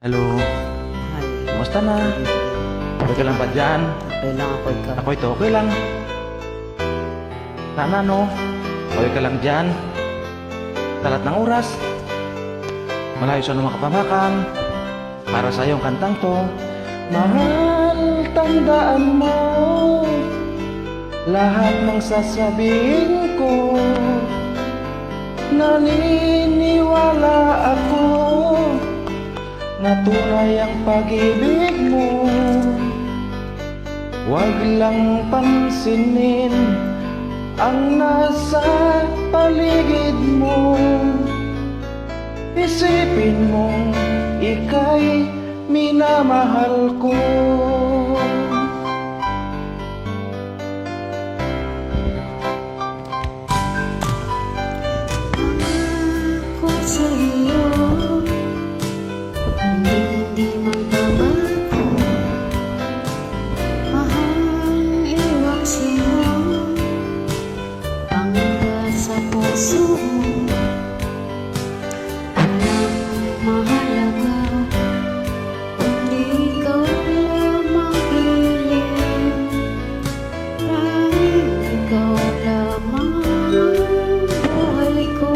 Hello, Hi. kumusta na? Okay ka lang ba dyan? Okay lang ako ikaw. Ako ito, okay lang. Sana no, okay ka lang dyan. Talat ng oras. Malayo sa mga kapamakan. Para sa iyong kantang to. Mahal, tandaan mo lahat ng sasabihin ko. Naniniwala ako na tunay ang pag-ibig mo. Huwag lang pansinin ang nasa paligid mo. Isipin mong ika'y minamahal ko. Ako sa iyo, hindi magbabago. Mahal, iwasin mo hanggang sa puso mo. Walang mahalaga kundi ikaw lamang piling. Dahil ikaw lamang buhay ko.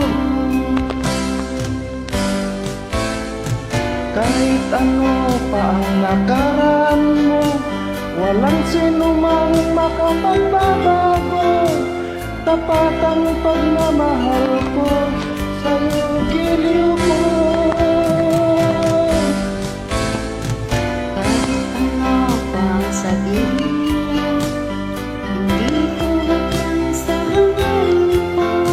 Kahit ano pa ang nakaraan mo, walang sinumang makapagbabago. Tapat ang pagmamahal ko, sa'yo giliw ko. Kahit ano pa ang sabihin, hindi ko hanggang sa hangarin mo.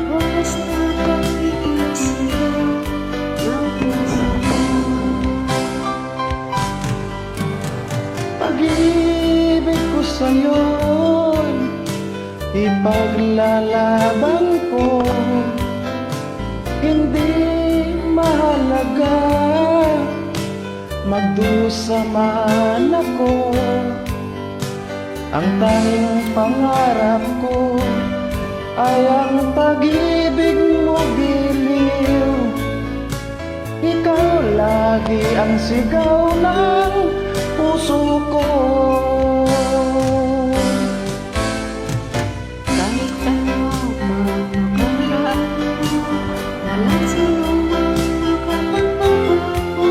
Oras na pag-ibig sa'yo ng puso ko. Pag-ibig ko sa'yo'y ipaglalaban ko. Hindi mahalaga magdusa man ako. Ang tanging pangarap ko ay ang pag-ibig mo, giliw. Ikaw lagi ang sigaw ng puso ko. Kahit ano pa nakaraan mo, walang sinumang makapagbabago.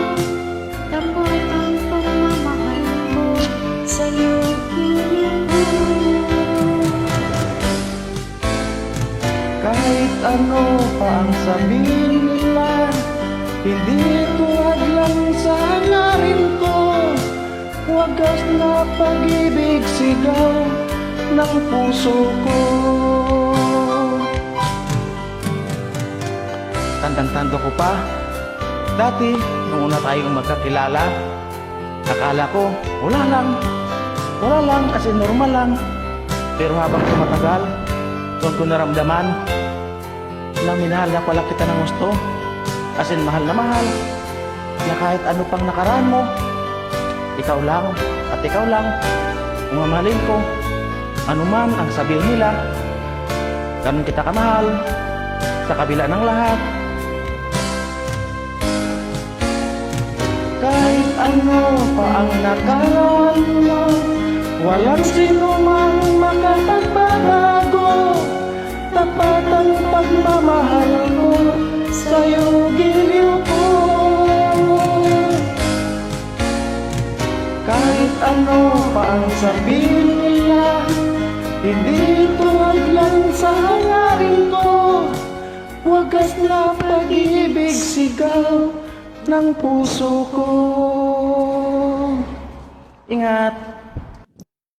Tapat ang pagmamahal ko sa'yo, giliw ko. Kahit ano pa ang sabihin nila, hindi ko hadlang sa hangarin ko. Wagas na pag-ibig sigaw ng puso ko. Tandang-tando ko pa, dati nung una tayong magkakilala, akala ko wala lang kasi normal lang. Pero habang tumatagal, doon ko naramdaman na minahal na pala kita ng gusto. As in, mahal na mahal, na kahit ano pang nakaraan mo, ikaw lang at ikaw lang ang mamahalin ko. Ano man ang sabihin nila, ganun kita kamahal sa kabila ng lahat. Kahit ano pa ang nakaraan mo, walang sinumang makapagbabago. Tapat ang pagmamahal ko, sa'yo giliw ko. Kahit ano pa ang sabihin nila, hindi tuwag lang sa hangarin ko. Wagas na pag-ibig sigaw ng puso ko. Ingat!